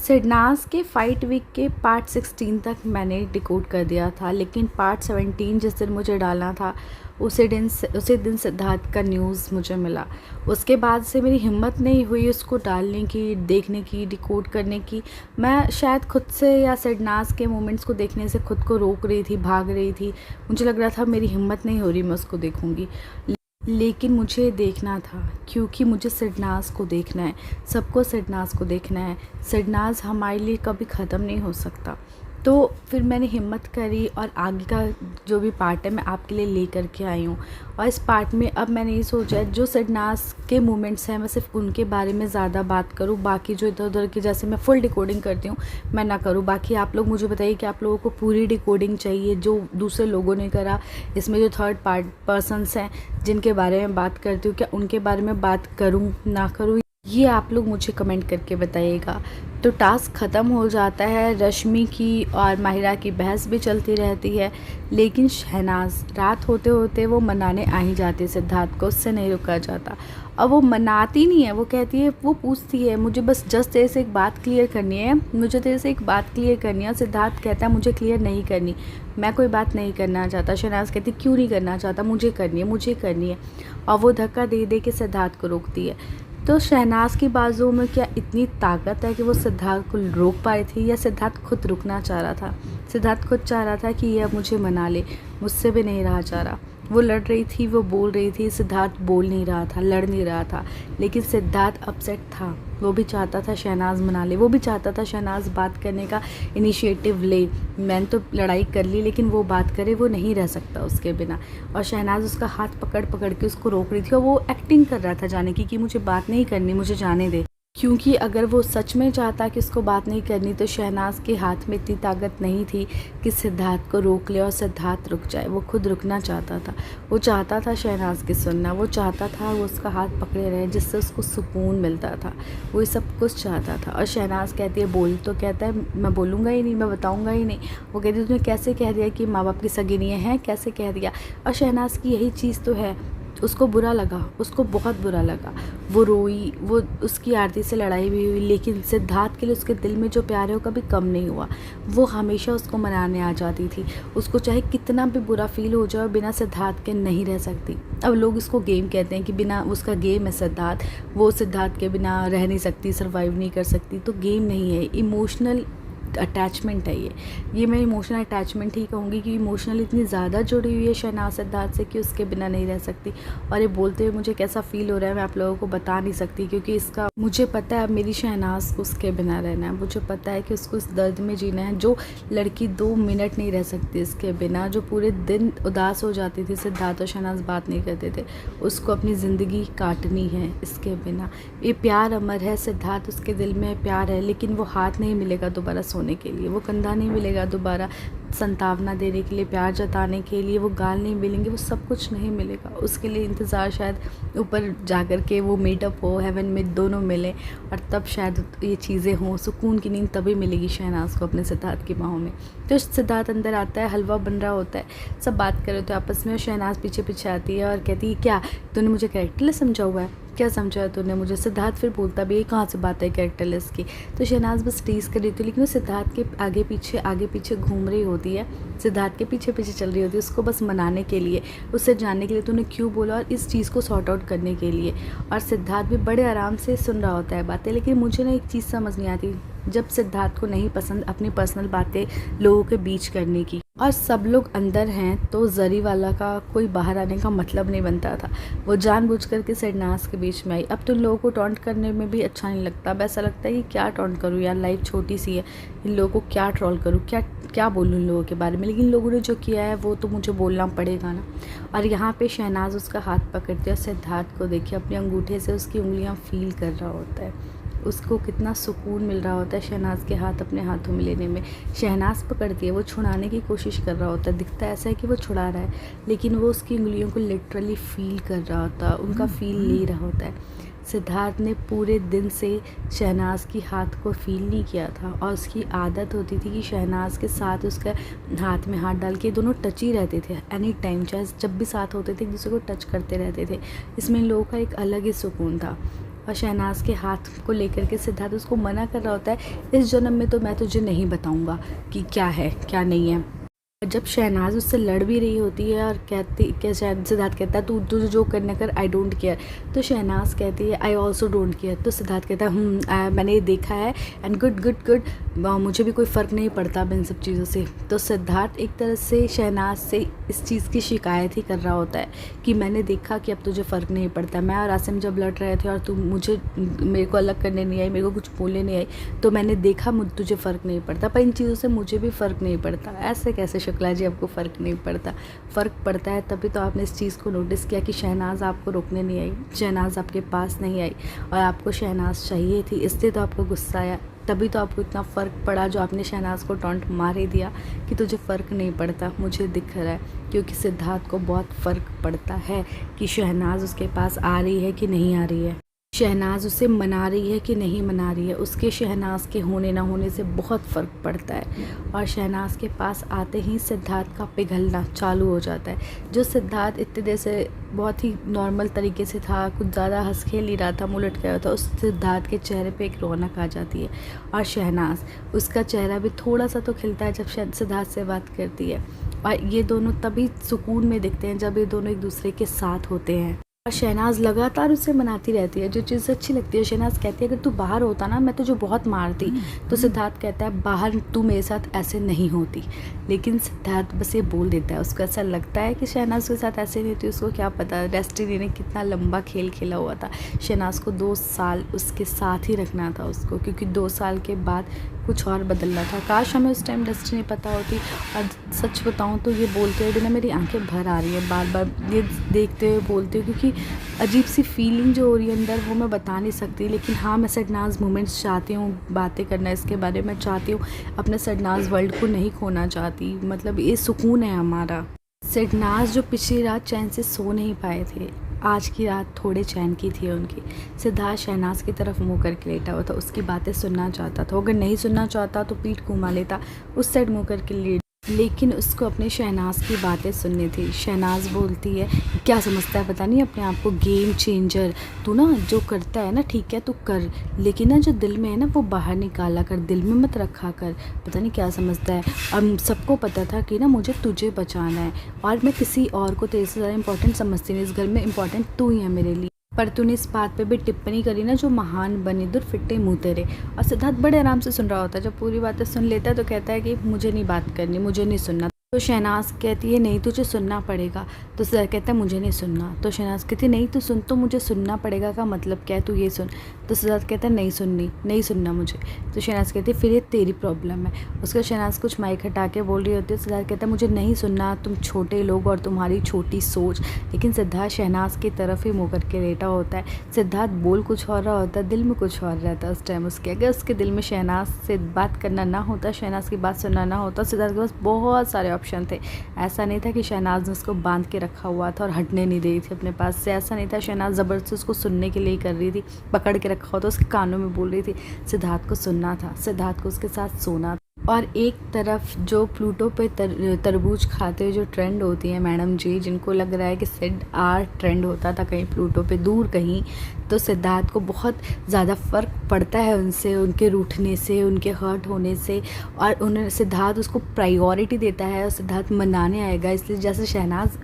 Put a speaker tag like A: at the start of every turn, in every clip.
A: सिडनास के fight week के part 16 तक मैंने डिकोड कर दिया था, लेकिन पार्ट 17 जिस दिन मुझे डालना था उसी दिन सिद्धार्थ का न्यूज़ मुझे मिला। उसके बाद से मेरी हिम्मत नहीं हुई उसको डालने की, देखने की, डिकोड करने की। मैं शायद खुद से या सिडनास के मोमेंट्स को देखने से खुद को रोक रही थी, भाग रही थी। मुझे लग रहा था मेरी हिम्मत नहीं हो रही, मैं उसको देखूँगी, लेकिन मुझे देखना था क्योंकि मुझे सिडनास को देखना है, सबको सिडनास को देखना है। सिडनास हमारे लिए कभी ख़त्म नहीं हो सकता। तो फिर मैंने हिम्मत करी और आगे का जो भी पार्ट है मैं आपके लिए ले कर के आई हूँ। और इस पार्ट में अब मैंने ये सोचा है जो सिडनास के मोमेंट्स हैं मैं सिर्फ उनके बारे में ज़्यादा बात करूँ, बाकी जो इधर उधर की जैसे मैं फुल डिकोडिंग करती हूँ मैं ना करूँ। बाकी आप लोग मुझे बताइए कि आप लोगों को पूरी डिकोडिंग चाहिए जो दूसरे लोगों ने करा। इसमें जो थर्ड पर्सन्स हैं जिनके बारे में बात करती हूँ, क्या उनके बारे में बात करूँ ना करूँ, ये आप लोग मुझे कमेंट करके बताइएगा। तो टास्क ख़त्म हो जाता है, रश्मि की और माहिरा की बहस भी चलती रहती है, लेकिन शहनाज रात होते होते वो मनाने आ ही जाती है सिद्धार्थ को, उससे नहीं रुका जाता। अब वो मनाती नहीं है, वो कहती है, वो पूछती है मुझे बस जस्ट तेरे से एक बात क्लियर करनी है, मुझे तेरे से एक बात क्लियर करनी है। सिद्धार्थ कहता है मुझे क्लियर नहीं करनी, मैं कोई बात नहीं करना चाहता। शहनाज कहती क्यों नहीं करना चाहता, मुझे करनी है, मुझे करनी है। और वो धक्का दे दे के सिद्धार्थ को रोकती है। तो शहनाज की बाजुओं में क्या इतनी ताकत है कि वो सिद्धार्थ को रोक पाई थी, या सिद्धार्थ खुद रुकना चाह रहा था? सिद्धार्थ खुद चाह रहा था कि ये अब मुझे मना ले, मुझसे भी नहीं रहा जा रहा। वो लड़ रही थी, वो बोल रही थी, सिद्धार्थ बोल नहीं रहा था, लड़ नहीं रहा था, लेकिन सिद्धार्थ अपसेट था। वो भी चाहता था शहनाज मना ले, वो भी चाहता था शहनाज बात करने का इनिशिएटिव ले। मैंने तो लड़ाई कर ली, लेकिन वो बात करे, वो नहीं रह सकता उसके बिना। और शहनाज उसका हाथ पकड़ पकड़ के उसको रोक रही थी, और वो एक्टिंग कर रहा था जाने की कि मुझे बात नहीं करनी, मुझे जाने दे। क्योंकि अगर वो सच में चाहता कि उसको बात नहीं करनी तो शहनाज के हाथ में इतनी ताकत नहीं थी कि सिद्धार्थ को रोक ले और सिद्धार्थ रुक जाए। वो खुद रुकना चाहता था, वो चाहता था शहनाज की सुनना, वो चाहता था वो उसका हाथ पकड़े रहे जिससे उसको सुकून मिलता था। वो ये सब कुछ चाहता था। और शहनाज कहती है बोल, तो कहता है मैं बोलूँगा ही नहीं, मैं बताऊँगा ही नहीं। वो कहती है तूने कैसे कह दिया कि माँ बाप की सगी नहीं है, कैसे कह दिया? और शहनाज की यही चीज़ तो है। उसको बुरा लगा, उसको बहुत बुरा लगा। वो रोई, वो उसकी आरती से लड़ाई भी हुई, लेकिन सिद्धार्थ के लिए उसके दिल में जो प्यार है वो कभी कम नहीं हुआ। वो हमेशा उसको मनाने आ जाती थी, उसको चाहे कितना भी बुरा फील हो जाए बिना सिद्धार्थ के नहीं रह सकती। अब लोग इसको गेम कहते हैं कि बिना उसका गेम है सिद्धार्थ, वो सिद्धार्थ के बिना रह नहीं सकती, सर्वाइव नहीं कर सकती। तो गेम नहीं है, इमोशनल अटैचमेंट है ये मैं इमोशनल अटैचमेंट ही कहूँगी कि इमोशनल इतनी ज़्यादा जुड़ी हुई है शहनाज सिद्धार्थ से कि उसके बिना नहीं रह सकती। और ये बोलते हुए मुझे कैसा फ़ील हो रहा है मैं आप लोगों को बता नहीं सकती, क्योंकि इसका मुझे पता है अब मेरी शहनाज को उसके बिना रहना है। मुझे पता है कि उसको इस दर्द में जीना है। जो लड़की 2 मिनट नहीं रह सकती इसके बिना, जो पूरे दिन उदास हो जाती थी, सिद्धार्थ और शहनाज बात नहीं करते थे, उसको अपनी ज़िंदगी काटनी है इसके बिना। ये प्यार अमर है, सिद्धार्थ उसके दिल में प्यार है, लेकिन वो हाथ नहीं मिलेगा दोबारा सोने के लिए, वो कंधा नहीं मिलेगा दोबारा संतावना देने के लिए, प्यार जताने के लिए, वो गाल नहीं मिलेंगे, वो सब कुछ नहीं मिलेगा। उसके लिए इंतज़ार शायद ऊपर जाकर के वो मीटअप हो, हेवन में दोनों मिलें, और तब शायद ये चीज़ें हों। सुकून की नींद तभी मिलेगी शहनाज को अपने सिद्धार्थ की बाहों में। तो सिद्धार्थ अंदर आता है, हलवा बन रहा होता है, सब बात कर रहे होते हैं आपस में। शहनाज पीछे पीछे आती है और कहती है क्या तूने मुझे कैरेक्टरलेस समझा हुआ है, क्या समझा है तूने मुझे? सिद्धार्थ फिर बोलता भी ये कहाँ से बात है कैरेक्टरलेस की? तो शहनाज बस टीज़ कर रही थी, लेकिन वो सिद्धार्थ के आगे पीछे घूम रही होती है, सिद्धार्थ के पीछे पीछे चल रही होती है, उसको बस मनाने के लिए, उससे जानने के लिए तूने क्यों बोला, और इस चीज़ को सॉर्ट आउट करने के लिए। और सिद्धार्थ भी बड़े आराम से सुन रहा होता है बातें। लेकिन मुझे ना एक चीज़ समझ नहीं आती, जब सिद्धार्थ को नहीं पसंद अपनी पर्सनल बातें लोगों के बीच करने की, और सब लोग अंदर हैं, तो जरी वाला का कोई बाहर आने का मतलब नहीं बनता था। वो जानबूझकर के शहनाज के बीच में आई। अब तो लोगों को टॉन्ट करने में भी अच्छा नहीं लगता। अब ऐसा लगता है कि क्या टॉन्ट करूँ यार, लाइफ छोटी सी है, इन लोगों को क्या ट्रोल करूँ, क्या बोलूँ इन लोगों के बारे में। लेकिन लोगों ने जो किया है वो तो मुझे बोलना पड़ेगा ना। और यहाँ पे शहनाज उसका हाथ पकड़ती है, सिद्धार्थ को देखिए अपने अंगूठे से उसकी उंगलियाँ फील कर रहा होता है, उसको कितना सुकून मिल रहा होता है शहनाज के हाथ अपने हाथों में लेने में। शहनाज पकड़ती है, वो छुड़ाने की कोशिश कर रहा होता है, दिखता ऐसा है कि वो छुड़ा रहा है, लेकिन वो उसकी उंगलियों को लिटरली फील कर रहा होता है, उनका फील ले रहा होता है। सिद्धार्थ ने पूरे दिन से शहनाज की हाथ को फील नहीं किया था, और उसकी आदत होती थी कि शहनाज के साथ उसका हाथ में हाथ डाल के दोनों टच ही रहते थे एनी टाइम, चाहे जब भी साथ होते थे एक दूसरे को टच करते रहते थे। इसमें इन लोगों का एक अलग ही सुकून था। और शहनाज के हाथ को लेकर के सिद्धार्थ उसको मना कर रहा होता है, इस जन्म में तो मैं तुझे नहीं बताऊंगा कि क्या है क्या नहीं है। जब शहनाज उससे लड़ भी रही होती है और सिद्धार्थ कहता है तू तुझे जो करना कर, आई डोंट केयर। तो शहनाज कहती है आई ऑल्सो डोंट केयर। तो सिद्धार्थ कहता है मैंने ये देखा है एंड गुड गुड गुड, मुझे भी कोई फ़र्क नहीं पड़ता इन सब चीज़ों से। तो सिद्धार्थ एक तरह से शहनाज से इस चीज़ की शिकायत ही कर रहा होता है कि मैंने देखा कि अब तुझे फ़र्क नहीं पड़ता। मैं और आसिम जब लड़ रहे थे और तू मेरे को अलग करने नहीं आई, मेरे को कुछ बोलने नहीं आई, तो मैंने देखा तुझे फ़र्क नहीं पड़ता, पर इन चीज़ों से मुझे भी फ़र्क नहीं पड़ता। ऐसे कैसे शुक्ला जी आपको फ़र्क नहीं पड़ता? फ़र्क पड़ता है तभी तो आपने इस चीज़ को नोटिस किया कि शहनाज आपको रोकने नहीं आई, शहनाज आपके पास नहीं आई और आपको शहनाज चाहिए थी, इसलिए तो आपको गुस्सा आया, तभी तो आपको इतना फ़र्क पड़ा जो आपने शहनाज को टॉन्ट मार ही दिया कि तुझे फ़र्क नहीं पड़ता। मुझे दिख रहा है क्योंकि सिद्धार्थ को बहुत फ़र्क पड़ता है कि शहनाज उसके पास आ रही है कि नहीं आ रही है, शहनाज उसे मना रही है कि नहीं मना रही है। उसके शहनाज के होने ना होने से बहुत फ़र्क पड़ता है और शहनाज के पास आते ही सिद्धार्थ का पिघलना चालू हो जाता है। जो सिद्धार्थ इतने देर से बहुत ही नॉर्मल तरीके से था, कुछ ज़्यादा हंस खेल ही रहा था, मुँह लटका हुआ था, उस सिद्धार्थ के चेहरे पे एक रौनक आ जाती है और शहनाज उसका चेहरा भी थोड़ा सा तो खिलता है जब सिद्धार्थ से बात करती है। और ये दोनों तभी सुकून में दिखते हैं जब ये दोनों एक दूसरे के साथ होते हैं। और शहनाज लगातार उसे मनाती रहती है, जो चीज़ अच्छी लगती है। शहनाज कहती है अगर तू बाहर होता ना मैं तुझे बहुत मारती। तो सिद्धार्थ कहता है बाहर तू मेरे साथ ऐसे नहीं होती, लेकिन सिद्धार्थ बस ये बोल देता है। उसको ऐसा लगता है कि शहनाज के साथ ऐसे नहीं होती, उसको क्या पता डेस्टिनी ने कितना लंबा खेल खेला हुआ था। शहनाज को 2 साल उसके साथ ही रखना था उसको, क्योंकि 2 साल के बाद कुछ और बदलना था। काश हमें उस टाइम डेस्टिनी पता होती। और सच बताऊँ तो ये बोलते हुए भी ना मेरी आंखें भर आ रही है, बार बार ये देखते हुए बोलती हूँ, क्योंकि अजीब सी फीलिंग जो हो रही है अंदर वो मैं बता नहीं सकती। लेकिन हाँ, मैं सडनाज मोमेंट्स चाहती हूँ, बातें करना इसके बारे में चाहती हूँ, अपने सडनाज वर्ल्ड को नहीं खोना चाहती। मतलब ये सुकून है हमारा। सडनाज जो पिछली रात चैन से सो नहीं पाए थे, आज की रात थोड़े चैन की थी उनकी। सिद्धार्थ शहनाज की तरफ मुँह करके लेटा हुआ था, उसकी बातें सुनना चाहता था। अगर नहीं सुनना चाहता तो पीठ घुमा लेता, उस साइड मुँह करके लेकिन उसको अपने शहनाज की बातें सुननी थी। शहनाज बोलती है क्या समझता है पता नहीं अपने आप को, गेम चेंजर तू ना, जो करता है ना ठीक है तू कर, लेकिन ना जो दिल में है ना वो बाहर निकाला कर, दिल में मत रखा कर। पता नहीं क्या समझता है। अब सबको पता था कि ना मुझे तुझे बचाना है और मैं किसी और को तेरे से ज़्यादा इंपॉर्टेंट समझती नहीं, इस घर में इंपॉर्टेंट तू ही है मेरे लिए। पर तूने इस बात पे भी टिप्पणी करी ना जो महान बनी दूर फिट्टे मुँह तेरे। और सिद्धार्थ बड़े आराम से सुन रहा होता है। जब पूरी बातें सुन लेता है तो कहता है कि मुझे नहीं बात करनी, मुझे नहीं सुनना। तो शहनाज कहती है नहीं तुझे सुनना पड़ेगा। तो सिद्धार्थ कहता है मुझे नहीं सुनना। तो शहनाज कहती है नहीं तू सुन, तो मुझे सुनना पड़ेगा का मतलब क्या है, तू ये सुन। तो सिद्धार्थ कहता है नहीं सुननी, नहीं सुनना मुझे। तो शहनाज कहती है फिर ये तेरी प्रॉब्लम है। उसका शहनाज कुछ माइक हटा के बोल रही होती है। सिद्धार्थ कहता है मुझे नहीं सुनना, तुम छोटे लोग और तुम्हारी छोटी सोच। लेकिन सिद्धार्थ शहनाज की तरफ ही मुँह करके लेटा होता है। सिद्धार्थ बोल कुछ और रहा होता है, दिल में कुछ और रहता है उस टाइम उसके। अगर उसके दिल में शहनाज से बात करना ना होता, शहनाज की बात सुनना ना होता, सिद्धार्थ के पास बहुत सारे ऑप्शन थे। ऐसा नहीं था कि शहनाज ने उसको बांध के रखा हुआ था और हटने नहीं दे रही थी अपने पास से। ऐसा नहीं था शहनाज ज़बरदस्ती उसको सुनने के लिए कर रही थी, पकड़ के रखा हुआ था, उसके कानों में बोल रही थी। सिद्धार्थ को सुनना था, सिद्धार्थ को उसके साथ सोना था। और एक तरफ जो प्लूटो पे तरबूज खाते हुए जो ट्रेंड होती है मैडम जी, जिनको लग रहा है कि सेड आर ट्रेंड होता था कहीं प्लूटो पे दूर कहीं, तो सिद्धार्थ को बहुत ज़्यादा फ़र्क पड़ता है उनसे, उनके रूठने से, उनके हर्ट होने से। और उन्हें सिद्धार्थ उसको प्रायोरिटी देता है और सिद्धार्थ मनाने आएगा। इसलिए जैसे शहनाज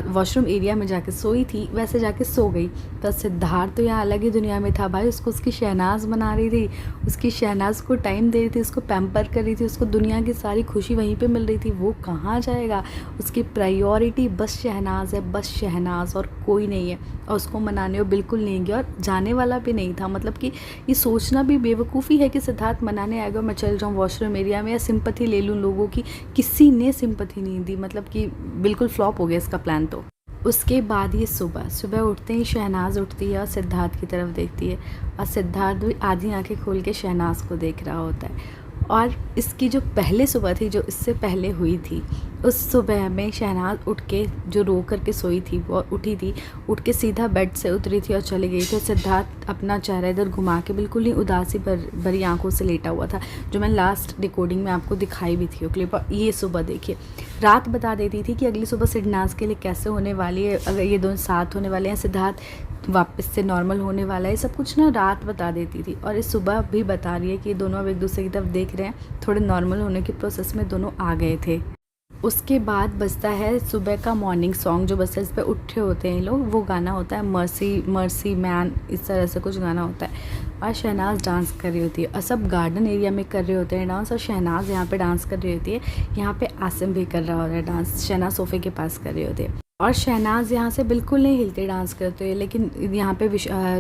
A: वॉशरूम एरिया में जाके सोई थी वैसे जाके सो गई। तो सिद्धार्थ तो यहाँ अलग ही दुनिया में था भाई। उसको उसकी शहनाज मना रही थी, उसकी शहनाज को टाइम दे रही थी, उसको पैम्पर कर रही थी, उसको दुनिया की सारी खुशी वहीं पे मिल रही थी। वो कहाँ जाएगा? उसकी प्रायोरिटी बस शहनाज है, बस शहनाज और कोई नहीं है। और उसको मनाने वो बिल्कुल नहीं गया और जाने वाला भी नहीं था। मतलब कि ये सोचना भी बेवकूफ़ी है कि सिद्धार्थ मनाने आएगा, मैं चल जाऊँ वॉशरूम एरिया में या सिंपैथी ले लूँ लोगों की। किसी ने सिंपैथी नहीं दी, मतलब कि बिल्कुल फ्लॉप हो गया इसका प्लान। तो उसके बाद ये सुबह उठते ही शहनाज उठती है और सिद्धार्थ की तरफ देखती है और सिद्धार्थ भी आधी आंखें खोल के शहनाज को देख रहा होता है। और इसकी जो पहले सुबह थी, जो इससे पहले हुई थी, उस सुबह में शहनाज उठ के जो रो कर के सोई थी वो उठी थी, उठ के सीधा बेड से उतरी थी और चली गई थी। सिद्धार्थ अपना चेहरा इधर घुमा के बिल्कुल ही उदासी भरी आंखों से लेटा हुआ था, जो मैं लास्ट रिकॉर्डिंग में आपको दिखाई भी थी वो क्लिप। ये सुबह देखिए, रात बता देती थी कि अगली सुबह सिडनाज के लिए कैसे होने वाली है, अगर ये दोनों साथ होने वाले हैं, सिद्धार्थ वापस से नॉर्मल होने वाला है, सब कुछ ना रात बता देती थी। और इस सुबह भी बता रही है कि दोनों अब एक दूसरे की तरफ देख रहे हैं, थोड़े नॉर्मल होने के प्रोसेस में दोनों आ गए थे। उसके बाद बजता है सुबह का मॉर्निंग सॉन्ग, जो बसेस पे उठे होते हैं लोग, वो गाना होता है मर्सी मर्सी मैन, इस तरह से कुछ गाना होता है। और शहनाज डांस कर रही होती है, और सब गार्डन एरिया में कर रहे होते हैं डांस, और शहनाज यहाँ पे डांस कर रही होती है। यहाँ पे आसिम भी कर रहा होता है डांस, शहनाज सोफे के पास कर रही होती है। और शहनाज यहाँ से बिल्कुल नहीं हिलते डांस करते हुए, लेकिन यहाँ पे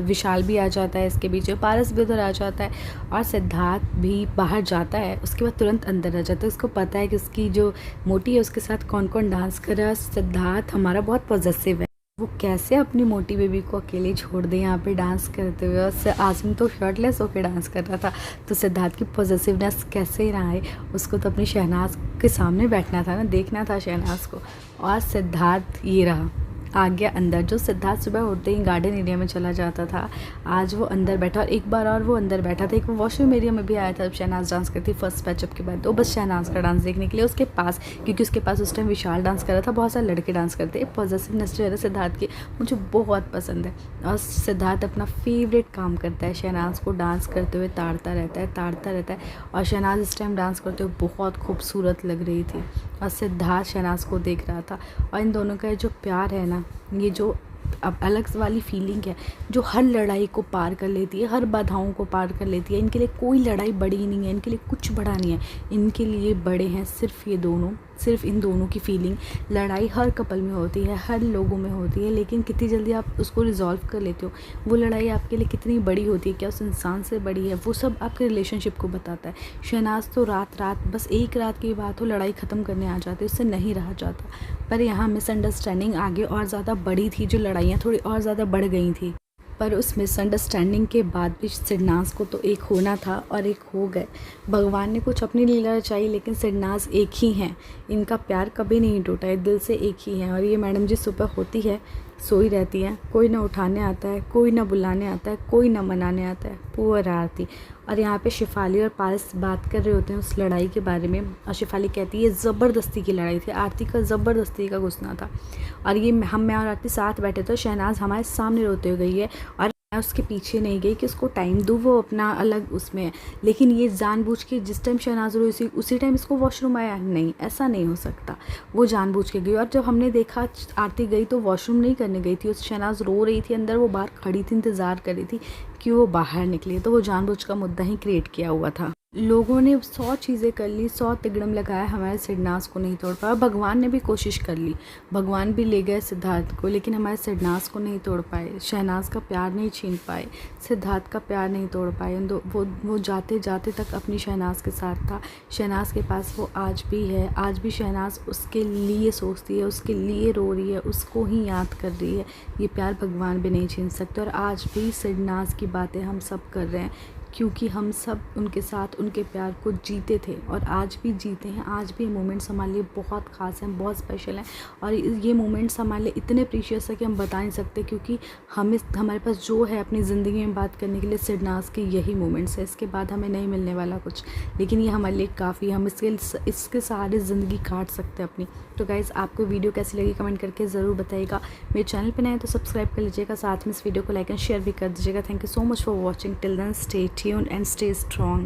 A: विशाल भी आ जाता है इसके बीच में, पारस भी उधर आ जाता है, और सिद्धार्थ भी बाहर जाता है। उसके बाद तुरंत अंदर आ जाता है। उसको पता है कि उसकी जो मोटी है उसके साथ कौन कौन डांस कर रहा है। सिद्धार्थ हमारा बहुत पॉजेसिव है, वो कैसे अपनी मोटी बेबी को अकेले छोड़ दे यहाँ पे डांस करते हुए। और आसिम तो शर्टलेस होकर डांस कर रहा था, तो सिद्धार्थ की पॉजिटिवनेस कैसे ना आए। उसको तो अपनी शहनाज के सामने बैठना था ना, देखना था शहनाज को। और सिद्धार्थ ये रहा, आ गया अंदर। जो सिद्धार्थ सुबह उठते ही गार्डन एरिया में चला जाता था, आज वो अंदर बैठा, और एक बार और वो अंदर बैठा था। एक वो वॉशरूम एरिया में भी आया था जब शहनाज डांस करती फर्स्ट पैचअप के बाद, तो बस शहनाज का डांस देखने के लिए उसके पास, क्योंकि उसके पास उस टाइम विशाल डांस कर रहा था, बहुत सारे लड़के डांस करते हैं। पॉजिटिवनेस जो है सिद्धार्थ की मुझे बहुत पसंद है। और सिद्धार्थ अपना फेवरेट काम करता है, शहनाज को डांस करते हुए ताड़ता रहता है। और शहनाज इस टाइम डांस करते हुए बहुत खूबसूरत लग रही थी, और सिद्धार्थ शहनाज को देख रहा था। और इन दोनों का जो प्यार है ना, ये जो अब अलग वाली फीलिंग है, जो हर लड़ाई को पार कर लेती है, हर बाधाओं को पार कर लेती है। इनके लिए कोई लड़ाई बड़ी नहीं है, इनके लिए कुछ बड़ा नहीं है, इनके लिए बड़े हैं सिर्फ ये दोनों, सिर्फ इन दोनों की फीलिंग। लड़ाई हर कपल में होती है, हर लोगों में होती है, लेकिन कितनी जल्दी आप उसको रिजॉल्व कर लेते हो। वो लड़ाई आपके लिए कितनी बड़ी होती है, क्या उस इंसान से बड़ी है, वो सब आपके रिलेशनशिप को बताता है। शहनाज तो रात बस एक रात की बात हो, लड़ाई ख़त्म करने आ जाती है, उससे नहीं रहा जाता। पर यहाँ मिसअंडरस्टैंडिंग आगे और ज़्यादा बड़ी थी, जो लड़ाइयाँ थोड़ी और ज़्यादा बढ़ गई थी। पर उस मिसअंडरस्टैंडिंग के बाद भी सिडनाज को तो एक होना था, और एक हो गए। भगवान ने कुछ अपनी लीला रचाई, लेकिन सिडनाज एक ही हैं, इनका प्यार कभी नहीं टूटा है, दिल से एक ही है। और ये मैडम जी सुबह होती है, सोई रहती हैं, कोई ना उठाने आता है, कोई ना बुलाने आता है, कोई ना मनाने आता है, पुअर आरती। और यहाँ पे शिफाली और पारस बात कर रहे होते हैं उस लड़ाई के बारे में, और शिफाली कहती है ये ज़बरदस्ती की लड़ाई थी, आरती का ज़बरदस्ती का गुस्सा था। और ये मैं और आरती साथ बैठे थे, शहनाज हमारे सामने रोते हुए गई है, और मैं उसके पीछे नहीं गई कि उसको टाइम दूँ, वो अपना अलग उसमें है। लेकिन ये जानबूझ के जिस टाइम शहनाज रोई उसी टाइम इसको वॉशरूम आया, नहीं ऐसा नहीं हो सकता। वो जानबूझ के गई, और जब हमने देखा आरती गई तो वॉशरूम नहीं करने गई थी, उस शहनाज रो रही थी अंदर, वो बाहर खड़ी थी, इंतज़ार कर रही थी कि वो बाहर निकले। तो वो जानबूझ का मुद्दा ही क्रिएट किया हुआ था। लोगों ने 100 चीज़ें कर ली, 100 तिगड़म लगाया, हमारे सिडनाज को नहीं तोड़ पाया। भगवान ने भी कोशिश कर ली, भगवान भी ले गए सिद्धार्थ को, लेकिन हमारे सिडनाज को नहीं तोड़ पाए। शहनाज का प्यार नहीं छीन पाए, सिद्धार्थ का प्यार नहीं तोड़ पाए। वो जाते जाते तक अपनी शहनाज के साथ था, शहनाज के पास वो आज भी है। आज भी शहनाज उसके लिए सोचती है, उसके लिए रो रही है, उसको ही याद कर रही है। ये प्यार भगवान भी नहीं छीन सकते। और आज भी सिडनाज की बातें हम सब कर रहे हैं, क्योंकि हम सब उनके साथ उनके प्यार को जीते थे, और आज भी जीते हैं। आज भी ये मोमेंट्स हमारे लिए बहुत ख़ास हैं, बहुत स्पेशल हैं। और ये मोमेंट्स हमारे लिए इतने प्रीशियस है कि हम बता नहीं सकते, क्योंकि हमारे पास जो है अपनी ज़िंदगी में बात करने के लिए सिडनाज के यही मोमेंट्स है। इसके बाद हमें नहीं मिलने वाला कुछ, लेकिन ये हमारे लिए काफ़ी, हम इसके सहारे ज़िंदगी काट सकते हैं अपनी। तो गाइज़, आपको वीडियो कैसी लगी कमेंट करके ज़रूर बताइएगा। मेरे चैनल पर नए तो सब्सक्राइब कर लीजिएगा, साथ में इस वीडियो को लाइक एंड शेयर भी कर दीजिएगा। Thank you so much for watching. Till then stay tuned and stay strong.